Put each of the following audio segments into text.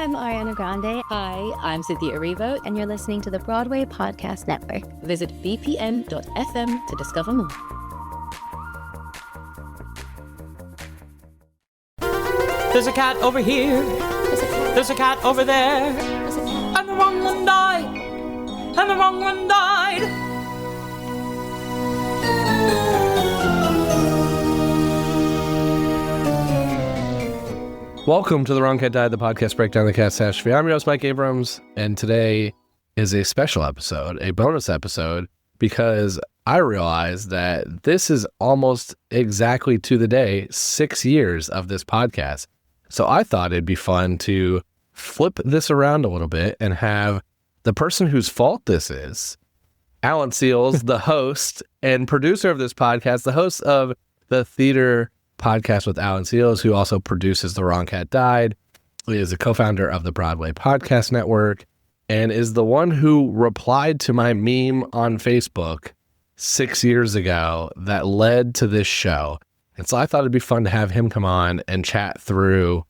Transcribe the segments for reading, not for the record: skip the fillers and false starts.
I'm Ariana Grande. Hi, I'm Cynthia Erivo. And you're listening to the Broadway Podcast Network. Visit bpn.fm to discover more. There's a cat over here. There's a cat over there. And the wrong one died. And the wrong one died. Welcome to The Wrong Cat Died, the podcast breakdown of the catastrophe. I'm your host, Mike Abrams, and today is a special episode, a bonus episode, because I realized that this is almost exactly to the day 6 years of this podcast. So I thought it'd be fun to flip this around a little bit and have the person whose fault this is, Alan Seals, the host and producer of this podcast, the host of the Theater Podcast with Alan Seals, who also produces The Wrong Cat Died. He is a co-founder of the Broadway Podcast Network and is the one who replied to my meme on Facebook 6 years ago that led to this show. And so I thought it'd be fun to have him come on and chat through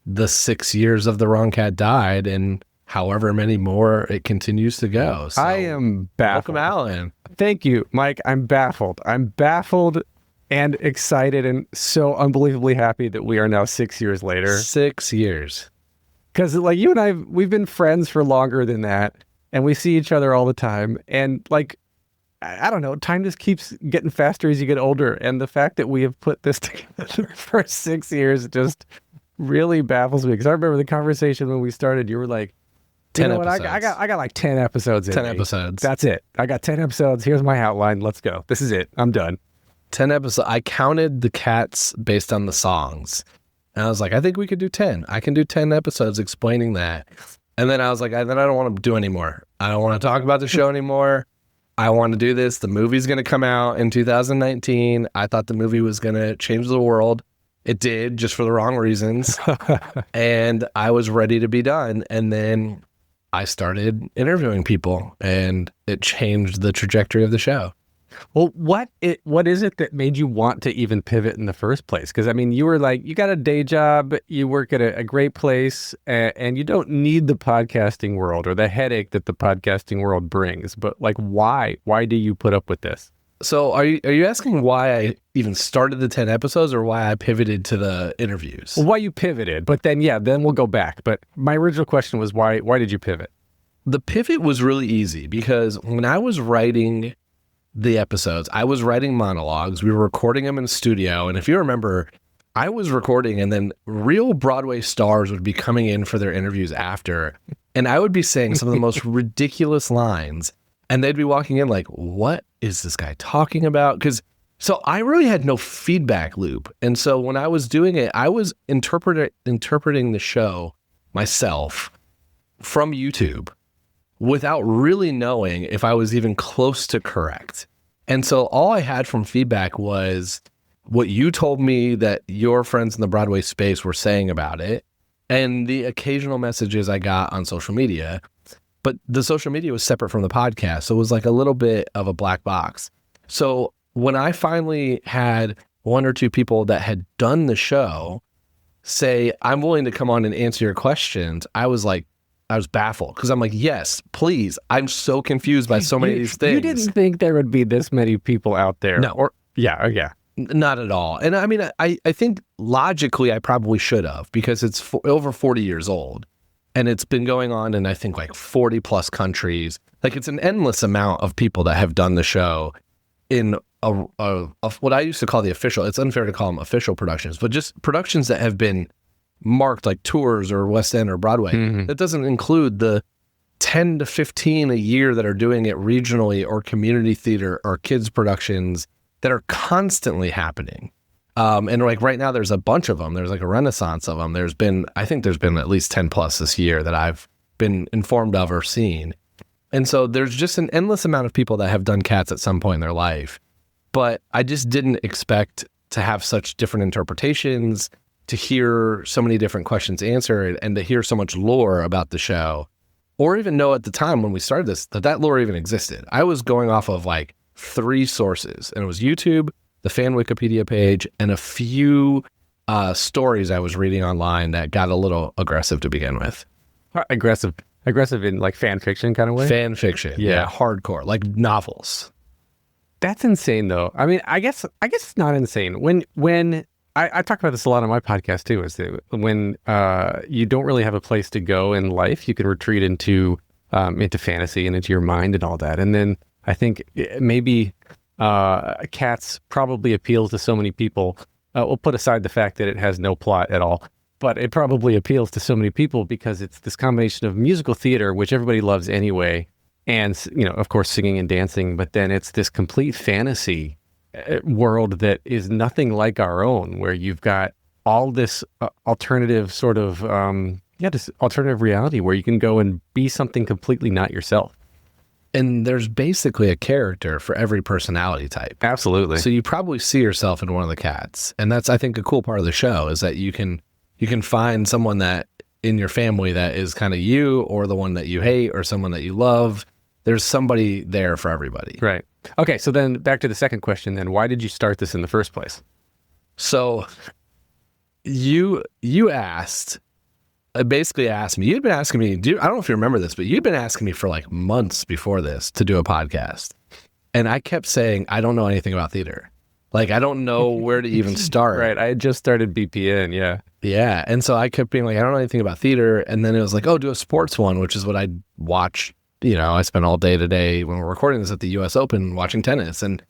the 6 years of The Wrong Cat Died and however many more it continues to go. So, I am baffled. Welcome, Alan. Thank you, Mike. I'm baffled. I'm baffled and excited and so unbelievably happy that we are now 6 years later. 6 years. Because like you and I, we've been friends for longer than that, and we see each other all the time. And like, I don't know, time just keeps getting faster as you get older. And the fact that we have put this together for 6 years just really baffles me. Because I remember the conversation when we started, you were like, 10 you know episodes. What? I got like 10 episodes in 10 me. episodes. That's it. I got 10 episodes. Here's my outline. Let's go. This is it. I'm done. 10 episodes. I counted the cats based on the songs. And I was like, I think we could do 10. I can do 10 episodes explaining that. And then I was like, I don't want to do anymore. I don't want to talk about the show anymore. I want to do this. The movie's going to come out in 2019. I thought the movie was going to change the world. It did, just for the wrong reasons. And I was ready to be done. And then I started interviewing people, and it changed the trajectory of the show. Well, what is it that made you want to even pivot in the first place? Because, I mean, you were like, you got a day job, you work at a great place, and you don't need the podcasting world or the headache that the podcasting world brings. But, like, why? Why do you put up with this? So are you asking why I even started the 10 episodes or why I pivoted to the interviews? Well, why you pivoted, but then we'll go back. But my original question was why did you pivot? The pivot was really easy because when I was writing the episodes, I was writing monologues. We were recording them in a studio. And if you remember, I was recording and then real Broadway stars would be coming in for their interviews after. And I would be saying some of the most ridiculous lines. And they'd be walking in like, what is this guy talking about? So I really had no feedback loop. And so when I was doing it, I was interpreting the show myself from YouTube without really knowing if I was even close to correct. And so all I had from feedback was what you told me that your friends in the Broadway space were saying about it, and the occasional messages I got on social media. But the social media was separate from the podcast, so it was like a little bit of a black box. So when I finally had one or two people that had done the show say, I'm willing to come on and answer your questions, I was baffled because I'm like, yes, please. I'm so confused by so many of these things. You didn't think there would be this many people out there? No. Yeah. Not at all. And I mean, I think logically I probably should have because it's over 40 years old and it's been going on in, I think, like 40 plus countries. Like it's an endless amount of people that have done the show in a what I used to call the official. It's unfair to call them official productions, but just productions that have been marked like tours or West End or Broadway. Mm-hmm. That doesn't include the 10 to 15 a year that are doing it regionally or community theater or kids productions that are constantly happening. And like right now there's a bunch of them. There's like a renaissance of them. I think there's been at least 10 plus this year that I've been informed of or seen. And so there's just an endless amount of people that have done cats at some point in their life. But I just didn't expect to have such different interpretations, to hear so many different questions answered, and to hear so much lore about the show, or even know at the time when we started this, that lore even existed. I was going off of like 3 sources, and it was YouTube, the fan Wikipedia page, and a few stories I was reading online that got a little aggressive to begin with. Aggressive in like fan fiction kind of way? Fan fiction. Yeah. Hardcore, like novels. That's insane though. I mean, I guess it's not insane. When I talk about this a lot on my podcast too, is that when you don't really have a place to go in life, you can retreat into fantasy and into your mind and all that. And then I think maybe Cats probably appeals to so many people. We'll put aside the fact that it has no plot at all, but it probably appeals to so many people because it's this combination of musical theater, which everybody loves anyway, and, of course, singing and dancing, but then it's this complete fantasy world that is nothing like our own, where you've got all this alternative sort of, this alternative reality where you can go and be something completely not yourself. And there's basically a character for every personality type. Absolutely. So you probably see yourself in one of the cats. And that's, I think, a cool part of the show is that you can find someone that in your family that is kind of you, or the one that you hate, or someone that you love. There's somebody there for everybody. Right. Okay, so then back to the second question then. Why did you start this in the first place? So you basically asked me, you'd been asking me, I don't know if you remember this, but you'd been asking me for like months before this to do a podcast. And I kept saying, I don't know anything about theater. Like, I don't know where to even start. Right. I had just started BPN. Yeah. Yeah. And so I kept being like, I don't know anything about theater. And then it was like, oh, do a sports one, which is what I watch. I spent all day today when we're recording this at the US Open watching tennis. And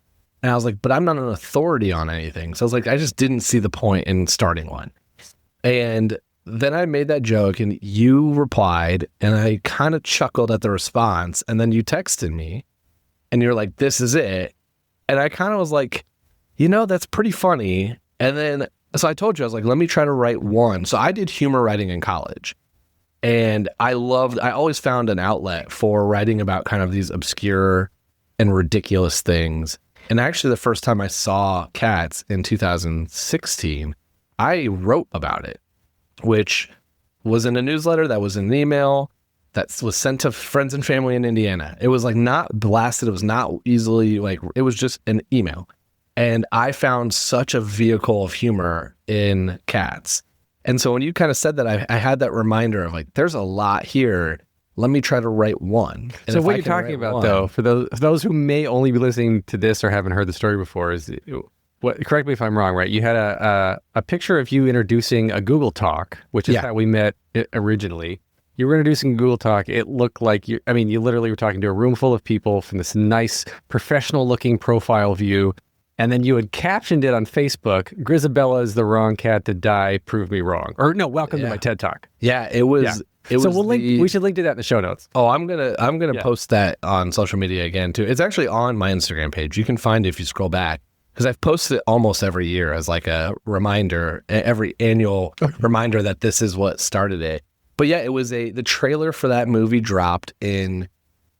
I was like, but I'm not an authority on anything. So I was like, I just didn't see the point in starting one. And then I made that joke and you replied, and I kind of chuckled at the response. And then you texted me and you're like, this is it. And I kind of was like, that's pretty funny. And then, so I told you, I was like, let me try to write one. So I did humor writing in college. And I always found an outlet for writing about kind of these obscure and ridiculous things. And actually, the first time I saw Cats in 2016, I wrote about it, which was in a newsletter that was in an email that was sent to friends and family in Indiana. It was like not blasted. It was not easily it was just an email. And I found such a vehicle of humor in Cats. And so when you kind of said that, I had that reminder of like, there's a lot here. Let me try to write one. And so what you're talking about, though, for those who may only be listening to this or haven't heard the story before, is correct me if I'm wrong, right? You had a picture of you introducing a Google Talk, which is how we met originally. You were introducing Google Talk. It looked like you literally were talking to a room full of people from this nice professional looking profile view. And then you had captioned it on Facebook, Grisabella is the wrong cat to die, prove me wrong. Or no, welcome to my TED Talk. Yeah, it was. Yeah. So we should link to that in the show notes. Oh, I'm gonna post that on social media again too. It's actually on my Instagram page. You can find it if you scroll back, because I've posted it almost every year as like a reminder, every annual reminder that this is what started it. But yeah, it was the trailer for that movie dropped in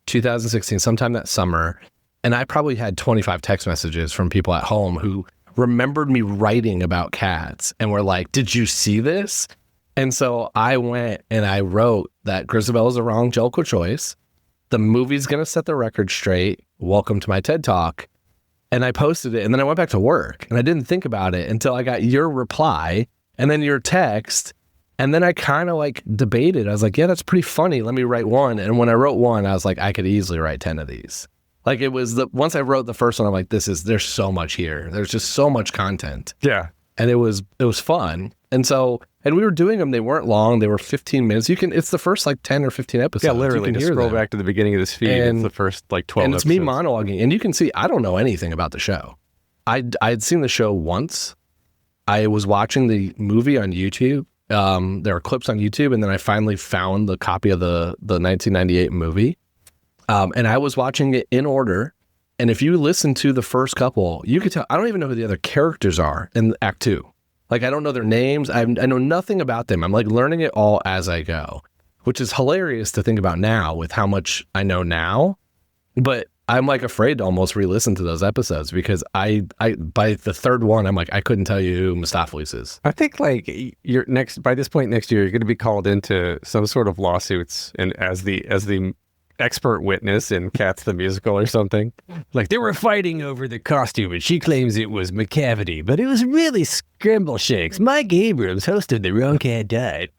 2016, sometime that summer. And I probably had 25 text messages from people at home who remembered me writing about cats and were like, did you see this? And so I went and I wrote that Grisabella is the wrong Jellicle choice. The movie's going to set the record straight. Welcome to my TED Talk. And I posted it, and then I went back to work and I didn't think about it until I got your reply and then your text. And then I kind of like debated. I was like, yeah, that's pretty funny. Let me write one. And when I wrote one, I was like, I could easily write 10 of these. Like it was once I wrote the first one, I'm like, there's so much here. There's just so much content. Yeah. And it was fun. And we were doing them. They weren't long. They were 15 minutes. It's the first like 10 or 15 episodes. Yeah, literally. Just scroll back to the beginning of this feed. And it's the first like 12 and it's episodes. me monologuing. And you can see, I don't know anything about the show. I'd seen the show once. I was watching the movie on YouTube. There are clips on YouTube. And then I finally found the copy of the 1998 movie. And I was watching it in order. And if you listen to the first couple, you could tell, I don't even know who the other characters are in Act 2. Like, I don't know their names. I know nothing about them. I'm like learning it all as I go, which is hilarious to think about now with how much I know now. But I'm like afraid to almost re-listen to those episodes because I by the third one, I'm like, I couldn't tell you who Mistopheles is. I think like by this point next year, you're going to be called into some sort of lawsuits and as the expert witness in Cats the Musical or something. Like they were fighting over the costume and she claims it was McCavity, but it was really Scramble Shakes. Mike Abrams hosted The Wrong Cat Died.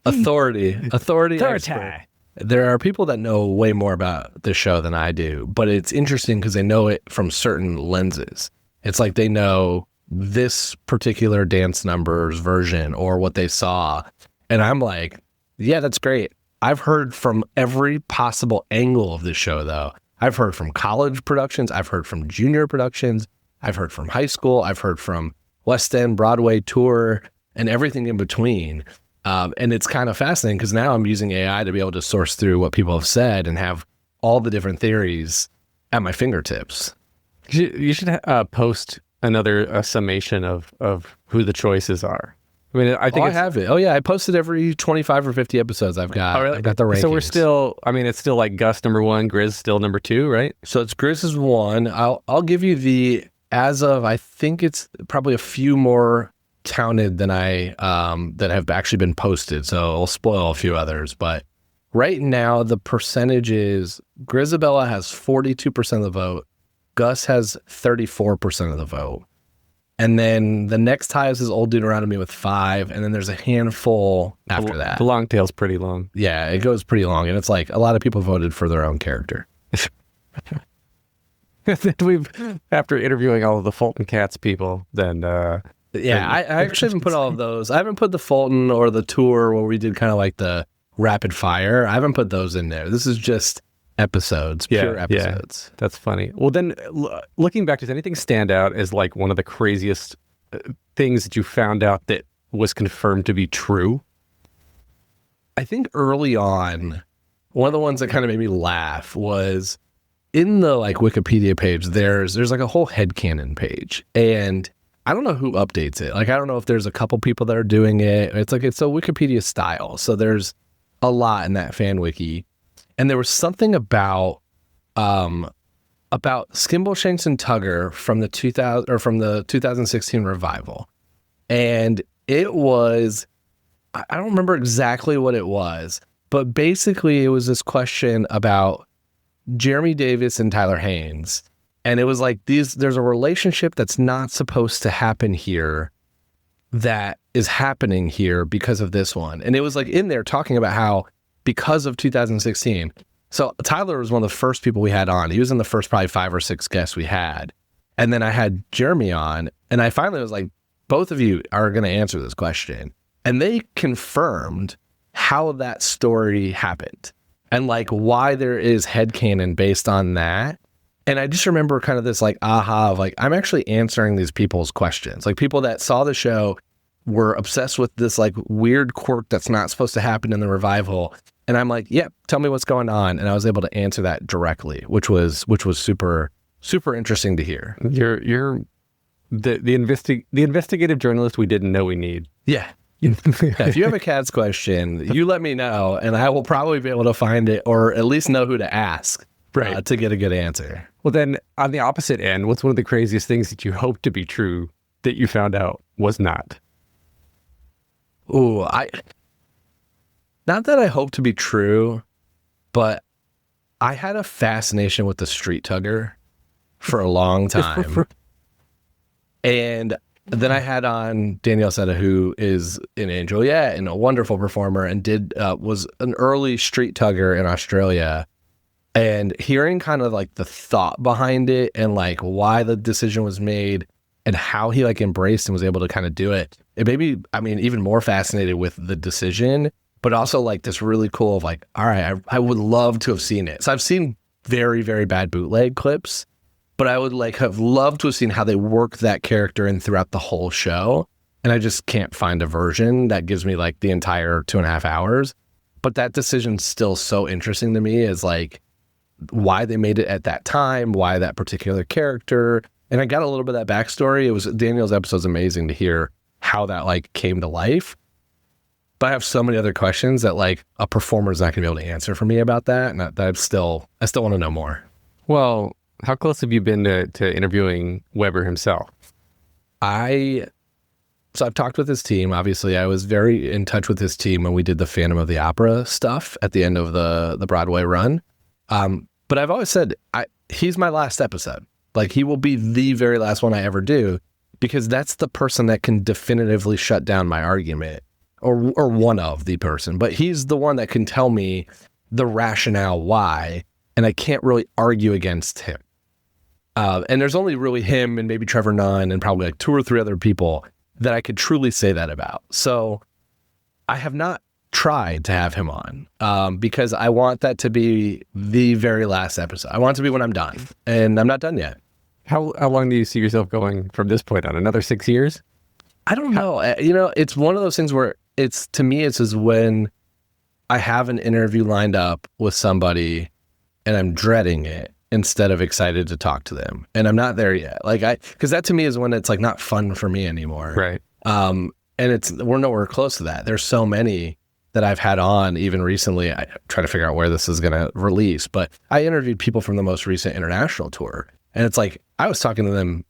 Authority expert. There are people that know way more about the show than I do, but it's interesting because they know it from certain lenses. It's like they know this particular dance numbers version or what they saw. And I'm like, yeah, that's great. I've heard from every possible angle of this show, though. I've heard from college productions. I've heard from junior productions. I've heard from high school. I've heard from West End, Broadway tour, and everything in between. And it's kind of fascinating because now I'm using AI to be able to source through what people have said and have all the different theories at my fingertips. You should post another summation of who the choices are. I mean, I think I have it. Oh yeah, I posted every 25 or 50 episodes. I've got. Oh, really? I've got the rankings. So we're still. I mean, it's still like Gus number 1, Grizz still number 2, right? So it's Grizz is 1. I'll give you the as of. I think it's probably a few more counted than I that have actually been posted. So I'll spoil a few others, but right now the percentage is Grizabella has 42% of the vote. Gus has 34% of the vote. And then the next highest is Old Deuteronomy with 5. And then there's a handful after that. The long tail's pretty long. Yeah, it goes pretty long. And it's like a lot of people voted for their own character. After interviewing all of the Fulton Cats people, then... yeah, I actually haven't put all of those. I haven't put the Fulton or the tour where we did kind of like the rapid fire. I haven't put those in there. This is just episodes, pure episodes. Yeah, that's funny. Well, then looking back, does anything stand out as like one of the craziest things that you found out that was confirmed to be true? I think early on, one of the ones that kind of made me laugh was in the like Wikipedia page, there's like a whole headcanon page. And I don't know who updates it. Like, I don't know if there's a couple people that are doing it. It's like, it's a Wikipedia style. So there's a lot in that fan wiki. And there was something about Skimbleshanks and Tugger from the 2016 revival. And it was, I don't remember exactly what it was, but basically it was this question about Jeremy Davis and Tyler Haynes. And it was like there's a relationship that's not supposed to happen here that is happening here because of this one. And it was like in there talking about how because of 2016. So Tyler was one of the first people we had on. He was in the first probably 5 or 6 guests we had. And then I had Jeremy on, and I finally was like, both of you are going to answer this question. And they confirmed how that story happened and like why there is headcanon based on that. And I just remember kind of this like aha of like, I'm actually answering these people's questions. Like people that saw the show were obsessed with this like weird quirk that's not supposed to happen in the revival. And I'm like, yep, tell me what's going on. And I was able to answer that directly, which was super, super interesting to hear. You're the investigative journalist we didn't know we need. Yeah. Yeah, if you have a Cats question, you let me know and I will probably be able to find it or at least know who to ask to get a good answer. Well, then on the opposite end, what's one of the craziest things that you hoped to be true that you found out was not? Ooh, not that I hope to be true, but I had a fascination with the street tugger for a long time. And then I had on Danielle Seta, who is an angel, and a wonderful performer, and was an early street tugger in Australia. And hearing kind of like the thought behind it and like why the decision was made and how he like embraced and was able to kind of do it, it made me, I mean, even more fascinated with the decision, but also like this really cool of like, all right, I would love to have seen it. So I've seen very, very bad bootleg clips, but I would like have loved to have seen how they work that character in throughout the whole show. And I just can't find a version that gives me like the entire 2.5 hours. But that decision's still so interesting to me is like why they made it at that time, why that particular character. And I got a little bit of that backstory. It was Daniel's episode's amazing to hear how that like came to life. But I have so many other questions that like a performer is not going to be able to answer for me about that. And I still want to know more. Well, how close have you been to interviewing Weber himself? So I've talked with his team. Obviously, I was very in touch with his team when we did the Phantom of the Opera stuff at the end of the Broadway run. But I've always said he's my last episode. Like he will be the very last one I ever do because that's the person that can definitively shut down my argument or one of the person, but he's the one that can tell me the rationale why, and I can't really argue against him. And there's only really him and maybe Trevor Nunn and probably like 2 or 3 other people that I could truly say that about. So I have not tried to have him on because I want that to be the very last episode. I want it to be when I'm done, and I'm not done yet. How long do you see yourself going from this point on? Another 6 years? I don't know. It's one of those things where to me, it's as when I have an interview lined up with somebody and I'm dreading it instead of excited to talk to them. And I'm not there yet. Because that to me is when it's like not fun for me anymore. Right. And we're nowhere close to that. There's so many that I've had on even recently. I try to figure out where this is going to release, but I interviewed people from the most recent international tour. And it's like, I was talking to them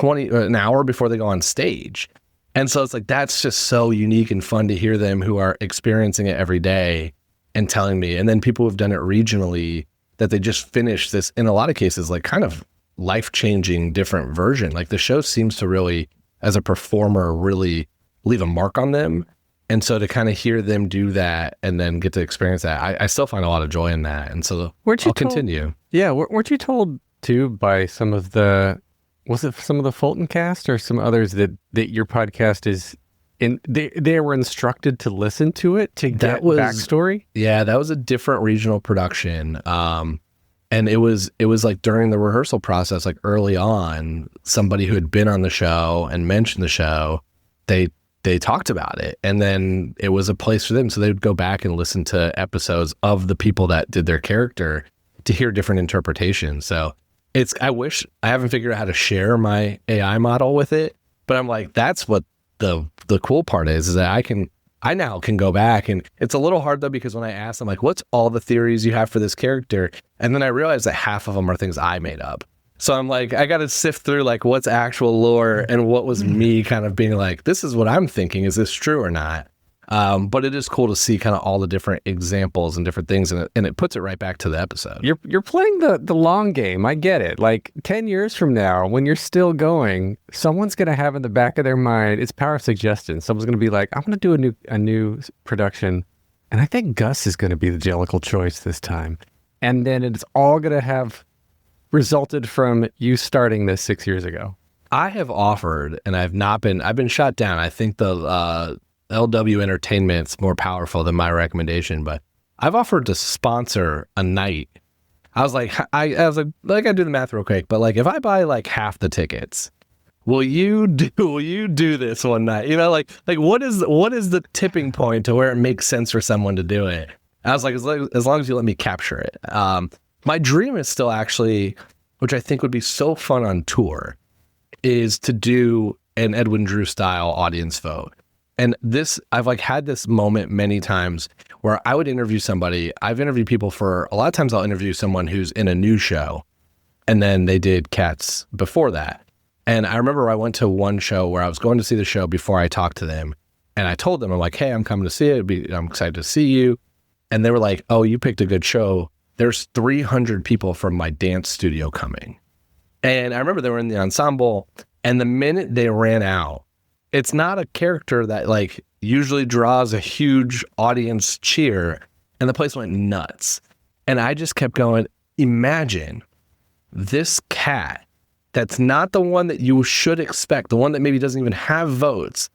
an hour before they go on stage. And so it's like, that's just so unique and fun to hear them who are experiencing it every day and telling me. And then people who've done it regionally, that they just finished this, in a lot of cases, like kind of life-changing different version. Like the show seems to really, as a performer, really leave a mark on them. And so to kind of hear them do that and then get to experience that, I still find a lot of joy in that. And so I'll continue. Yeah. Weren't you told too by some of the, was it some of the Fulton cast or some others that your podcast is in, they were instructed to listen to it to get backstory? Yeah, that was a different regional production. And it was like during the rehearsal process, like early on, somebody who had been on the show and mentioned the show, they talked about it, and then it was a place for them. So they would go back and listen to episodes of the people that did their character to hear different interpretations. So I haven't figured out how to share my AI model with it, but I'm like, that's what the cool part is that I now can go back, and it's a little hard though, because when I ask them like, what's all the theories you have for this character? And then I realize that half of them are things I made up. So I'm like, I got to sift through like what's actual lore and what was me kind of being like, this is what I'm thinking. Is this true or not? But it is cool to see kind of all the different examples and different things, and it puts it right back to the episode. You're playing the long game. I get it. Like 10 years from now, when you're still going, someone's going to have in the back of their mind, it's power of suggestion. Someone's going to be like, I'm going to do a new production, and I think Gus is going to be the Jellicle choice this time. And then it's all going to have resulted from you starting this 6 years ago. I have offered, and I've been shot down. I think the LW Entertainment's more powerful than my recommendation, but I've offered to sponsor a night. I was like, I do the math real quick, but like if I buy like half the tickets, will you do this one night? You know, like what is the tipping point to where it makes sense for someone to do it? I was like, as long as you let me capture it. My dream is still actually, which I think would be so fun on tour, is to do an Edwin Drew style audience vote. And I've like had this moment many times where I would interview somebody. I've interviewed people for, a lot of times I'll interview someone who's in a new show, and then they did Cats before that. And I remember I went to one show where I was going to see the show before I talked to them. And I told them, I'm like, hey, I'm coming to see it. I'm excited to see you. And they were like, oh, you picked a good show. There's 300 people from my dance studio coming. And I remember they were in the ensemble, and the minute they ran out, it's not a character that like usually draws a huge audience cheer, and the place went nuts. And I just kept going, imagine this cat that's not the one that you should expect, the one that maybe doesn't even have votes,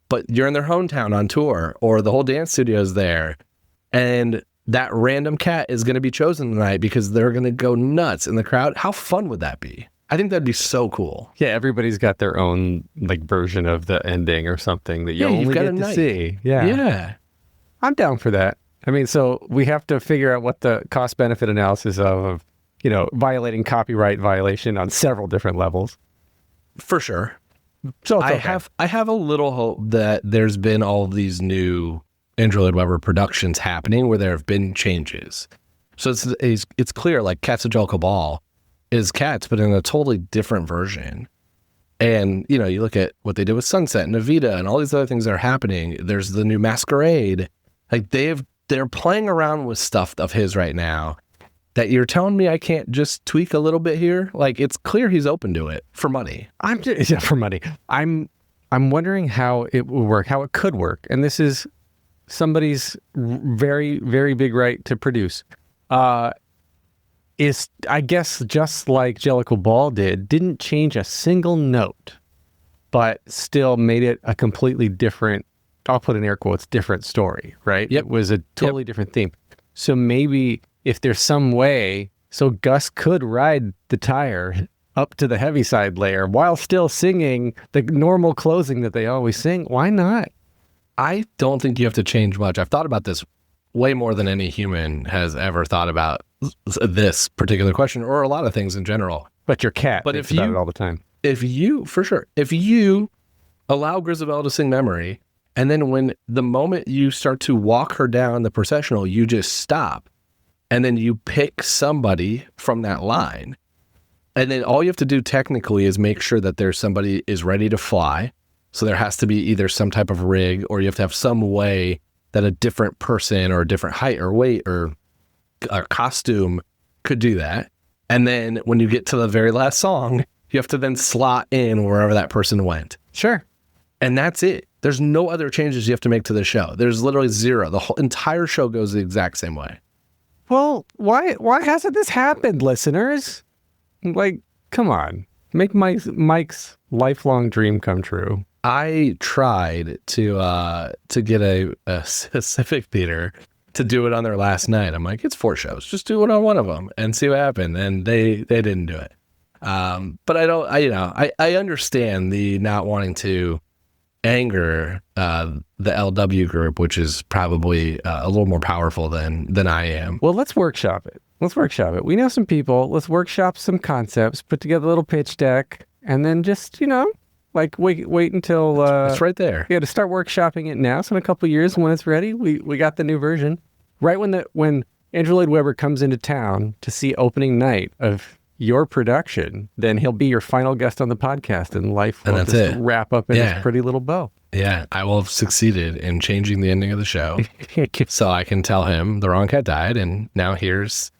but you're in their hometown on tour, or the whole dance studio is there, and that random cat is going to be chosen tonight because they're going to go nuts in the crowd. How fun would that be? I think that'd be so cool. Yeah, everybody's got their own like version of the ending or something that you only get to see. Yeah. I'm down for that. I mean, so we have to figure out what the cost-benefit analysis of violating copyright violation on several different levels. For sure. So I have a little hope that there's been all of these new Andrew Lloyd Webber productions happening where there have been changes. So it's clear, like Cats of Jellicle Ball is Cats, but in a totally different version. And, you look at what they did with Sunset and Evita and all these other things that are happening. There's the new Masquerade. Like they're playing around with stuff of his right now that you're telling me I can't just tweak a little bit here. Like it's clear he's open to it for money. For money. I'm wondering how it will work, how it could work. And this is somebody's very, very big right to produce is, I guess, just like Jellicle Ball didn't change a single note, but still made it a completely different, I'll put in air quotes, different story, right? Yep. It was a totally different theme. So maybe if there's some way, so Gus could ride the tire up to the Heaviside layer while still singing the normal closing that they always sing, why not? I don't think you have to change much. I've thought about this way more than any human has ever thought about this particular question, or a lot of things in general. But your cat But thinks if about you- it all the time. If you allow Grisabella to sing Memory, and then when the moment you start to walk her down the processional, you just stop, and then you pick somebody from that line, and then all you have to do technically is make sure that there's somebody is ready to fly. So there has to be either some type of rig, or you have to have some way that a different person or a different height or weight or costume could do that. And then when you get to the very last song, you have to then slot in wherever that person went. Sure. And that's it. There's no other changes you have to make to the show. There's literally zero. The whole entire show goes the exact same way. Well, why hasn't this happened, listeners? Like, come on. Make Mike's lifelong dream come true. I tried to get a Civic Theater to do it on their last night. I'm like, it's 4 shows. Just do it on one of them and see what happened. And they didn't do it. But I understand the not wanting to anger the LW group, which is probably a little more powerful than I am. Well, let's workshop it. We know some people. Let's workshop some concepts, put together a little pitch deck, and then just, wait until... It's right there. Yeah, to start workshopping it now. So in a couple of years, when it's ready, we got the new version. Right when Andrew Lloyd Webber comes into town to see opening night of your production, then he'll be your final guest on the podcast, and life will that's just it. wrap up in this pretty little bow. Yeah, I will have succeeded in changing the ending of the show so I can tell him the wrong cat died, and now here's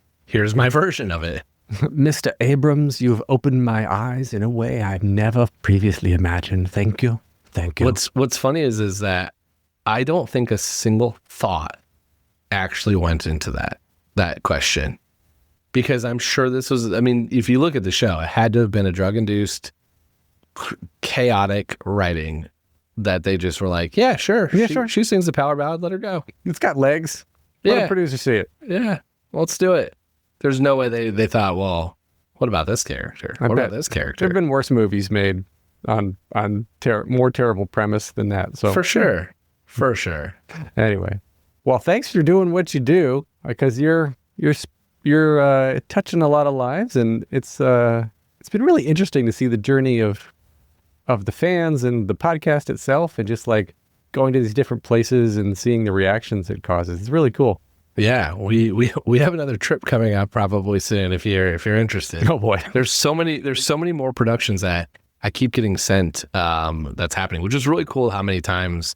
my version of it. Mr. Abrams, you've opened my eyes in a way I've never previously imagined. Thank you. What's funny is that I don't think a single thought actually went into that question, because I'm sure this was, if you look at the show, it had to have been a drug-induced, chaotic writing that they just were like, yeah, sure. She sings the power ballad, let her go. It's got legs. Let the producer see it. Yeah, let's do it. There's no way they thought, well, what about this character? What about this character? There have been worse movies made on more terrible premise than that. So For sure. Anyway, well, thanks for doing what you do, because you're touching a lot of lives, and it's been really interesting to see the journey of the fans and the podcast itself, and just like going to these different places and seeing the reactions it causes. It's really cool. Yeah, we have another trip coming up probably soon if you're interested. Oh boy, there's so many more productions that I keep getting sent that's happening, which is really cool. How many times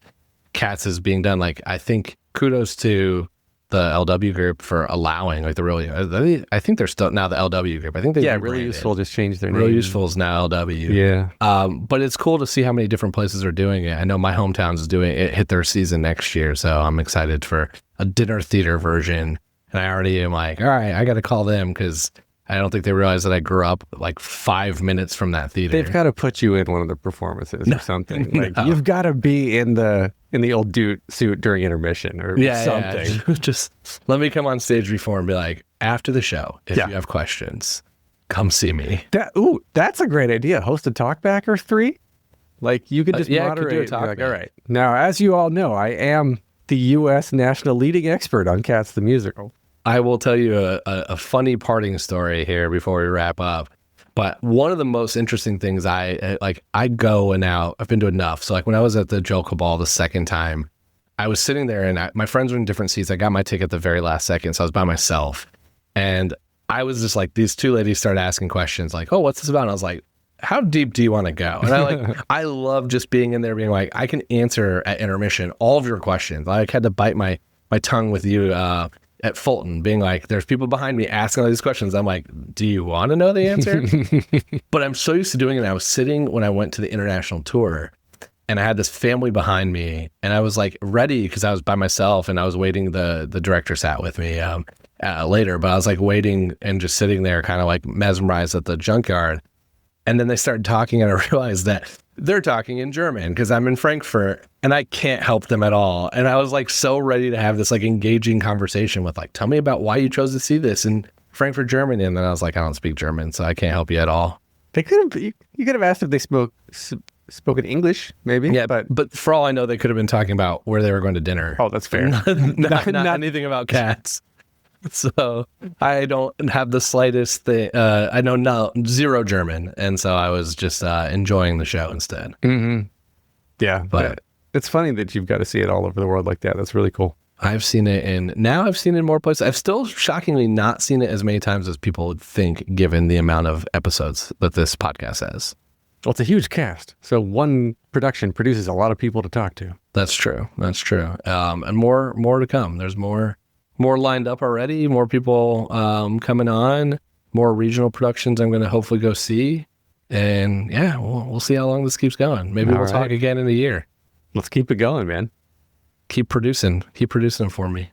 Cats is being done? Like, I think kudos to the LW group for allowing, like, I think they're still now the LW group. I think they Really Useful just changed their name. Really Useful is now LW. Yeah. But it's cool to see how many different places are doing it. I know my hometown's doing it, hit their season next year, so I'm excited for a dinner theater version. And I already am like, all right, I got to call them, because I don't think they realize that I grew up like 5 minutes from that theater. They've got to put you in one of the performances or something. Like, you've got to be in the old dude suit during intermission or something. Yeah. Just let me come on stage before and be like, after the show, if you have questions, come see me. That's a great idea. Host a talkback or 3. Like, you could just moderate. Could do a Like, all right. Now, as you all know, I am the U.S. national leading expert on Cats the Musical. I will tell you a funny parting story here before we wrap up. But one of the most interesting things I go and out, I've been to enough. So like when I was at the Joel Cabal the second time, I was sitting there and my friends were in different seats. I got my ticket the very last second. So I was by myself, and I was just like, these 2 ladies started asking questions like, oh, what's this about? And I was like, how deep do you want to go? And I love just being in there being like, I can answer at intermission all of your questions. I had to bite my tongue with you, at Fulton, being like, there's people behind me asking all these questions. I'm like, do you want to know the answer? But I'm so used to doing it. I was sitting when I went to the international tour, and I had this family behind me, and I was like ready because I was by myself and I was waiting. The director sat with me later, but I was like waiting and just sitting there kind of like mesmerized at the junkyard. And then they started talking, and I realized that they're talking in German because I'm in Frankfurt and I can't help them at all. And I was like so ready to have this like engaging conversation with like, tell me about why you chose to see this in Frankfurt, Germany. And then I was like, I don't speak German, so I can't help you at all. They could have. You could have asked if they spoken English, maybe. Yeah, but for all I know, they could have been talking about where they were going to dinner. Oh, that's fair. not anything about cats. So I don't have the slightest thing. I know zero German, and so I was just enjoying the show instead. Mm-hmm. Yeah, but it's funny that you've got to see it all over the world like that. That's really cool. I've seen it I've seen it in more places. I've still shockingly not seen it as many times as people would think, given the amount of episodes that this podcast has. Well, it's a huge cast, so one production produces a lot of people to talk to. That's true. And more to come. There's more lined up already. More people coming on. More regional productions I'm going to hopefully go see. And yeah, we'll see how long this keeps going. Maybe we'll talk again in a year. Let's keep it going, man. Keep producing for me.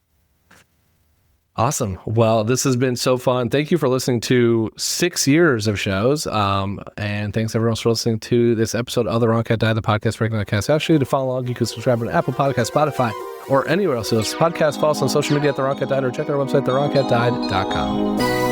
Awesome. Well, this has been so fun. Thank you for listening to 6 years of shows. And thanks everyone else for listening to this episode of The Wrong Cat Died, the podcast breaking the cast. Actually, to follow along, you can subscribe on Apple Podcasts, Spotify, or anywhere else. So this podcast, follow us on social media at The Wrong Cat Died, or check out our website, thewrongcatdied.com.